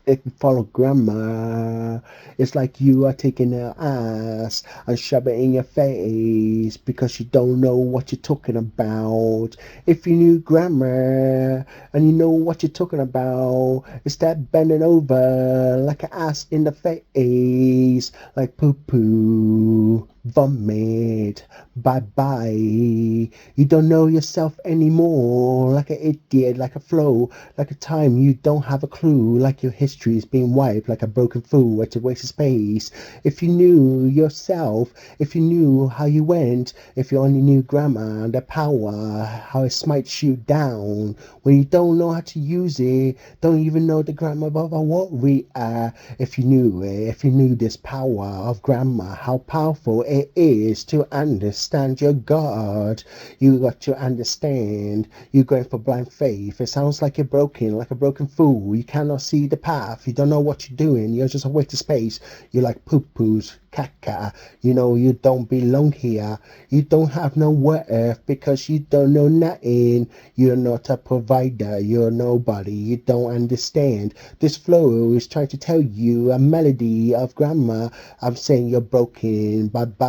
If you follow grammar, it's like you are taking an ass and shove it in your face because you don't know what you're talking about. If you knew grammar and you know what you're talking about, instead bending over like an ass in the face, like poo poo, vomit, bye bye. You don't know yourself anymore, like an idiot, like a flow, like a time you don't have a clue, like your history is being wiped, like a broken fool at a waste of space. If you knew yourself, if you knew how you went, if you only knew grammar and the power, how it smites you down when you don't know how to use it, don't even know the grammar of what we are. If you knew it, if you knew this power of grammar, how powerful it is to understand your God, you got to understand. You're going for blind faith. It sounds like you're broken, like a broken fool. You cannot see the path. You don't know what you're doing. You're just a waste of space. You're like poo-poos, caca. You know, you don't belong here. You don't have no worth because you don't know nothing. You're not a provider. You're nobody. You don't understand. This flow is trying to tell you a melody of grammar. I'm saying you're broken. Bye-bye.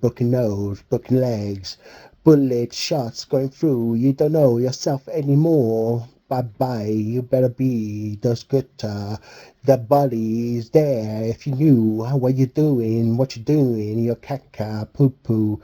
Broken nose, broken legs, bullet shots going through. You don't know yourself anymore. Bye bye. You better be those good. The body is there. If you knew what you're doing, you're caca, poo poo.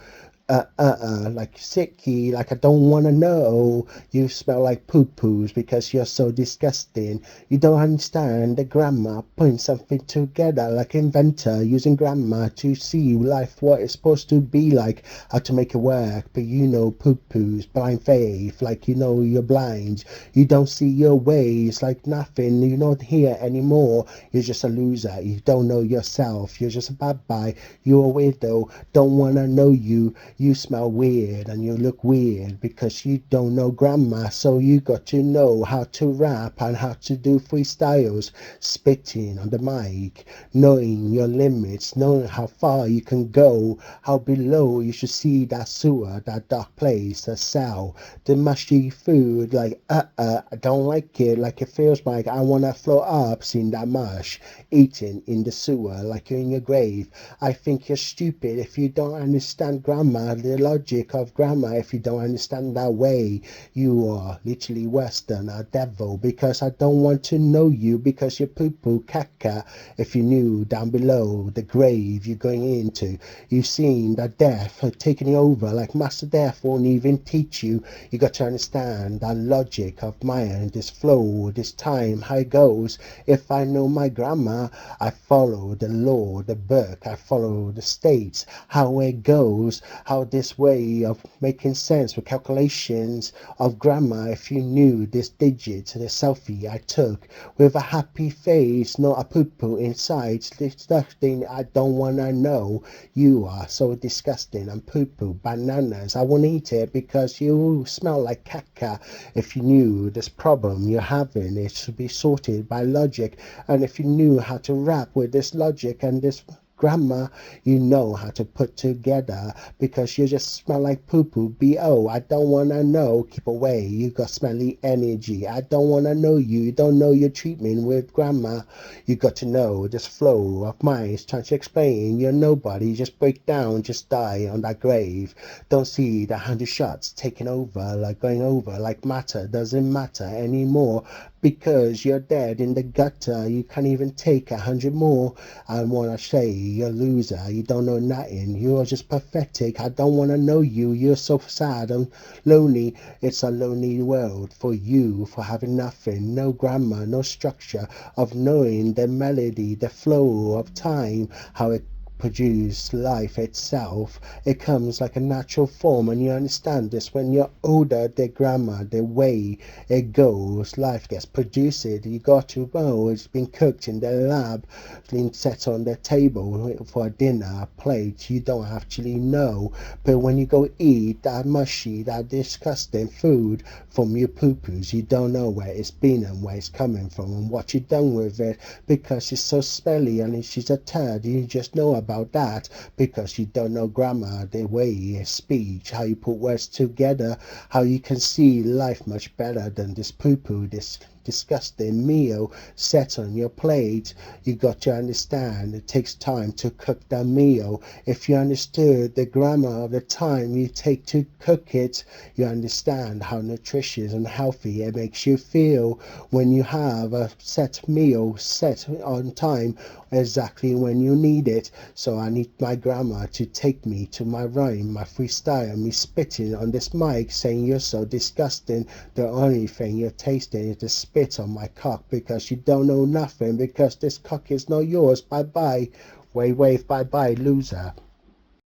Like sicky, like I don't want to know. You smell like poo poos because you're so disgusting. You don't understand the grammar, putting something together like inventor, using grammar to see life what it's supposed to be like, how to make it work. But you know poo poos, blind faith, like you know you're blind. You don't see your ways like nothing. You're not here anymore. You're just a loser. You don't know yourself. You're just a bad boy. You're a weirdo. Don't want to know you. You smell weird and you look weird because you don't know grammar, so you got to know how to rap and how to do freestyles, spitting on the mic, knowing your limits, knowing how far you can go, how below you should see that sewer, that dark place, the cell, the mushy food, like I don't like it, like it feels like I wanna float up, seeing that mush, eating in the sewer like you're in your grave. I think you're stupid if you don't understand grammar, the logic of grammar. If you don't understand that way, you are literally worse than a devil because I don't want to know you because you're poo poo caca. If you knew down below the grave you're going into, you've seen that death taking you over like Master Death won't even teach you. You got to understand that logic of mine, this flow, this time, how it goes. If I know my grammar, I follow the law, the book, I follow the states, how it goes, how this way of making sense with calculations of grammar. If you knew this digit, the selfie I took with a happy face, not a poo poo inside, disgusting, I don't wanna know. You are so disgusting and poo poo bananas. I won't eat it because you smell like caca. If you knew this problem you're having, it should be sorted by logic. And if you knew how to rap with this logic and this grammar, you know how to put together because you just smell like poo poo. B.O. I don't wanna know. Keep away. You got smelly energy. I don't wanna know you. You don't know your treatment with grammar. You got to know this flow of mine is trying to explain. You're nobody. Just break down. Just die on that grave. Don't see the 100 shots taking over, like going over, like matter doesn't matter anymore because you're dead in the gutter. You can't even take 100 more. I wanna say you're a loser. You don't know nothing. You're just pathetic. I don't wanna know you. You're so sad and lonely. It's a lonely world for you for having nothing, no grammar, no structure of knowing the melody, the flow of time, how it produce life itself. It comes like a natural form, and you understand this when you're older. The grammar, the way it goes, life gets produced. You got to know it's been cooked in the lab, been set on the table for dinner plate. You don't actually know, but when you go eat that mushy, that disgusting food from your poo poos, you don't know where it's been and where it's coming from and what you've done with it because it's so smelly and it's just a turd. You just know about that because you don't know grammar, the way you speech, how you put words together, how you can see life much better than this poo poo, this disgusting meal set on your plate. You got to understand it takes time to cook that meal. If you understood the grammar of the time you take to cook it, you understand how nutritious and healthy it makes you feel when you have a set meal set on time exactly when you need it. So I need my grammar to take me to my rhyme, my freestyle, me spitting on this mic saying you're so disgusting. The only thing you're tasting is the spit on my cock because you don't know nothing because this cock is not yours. Bye bye. Wave, wave, bye bye, loser.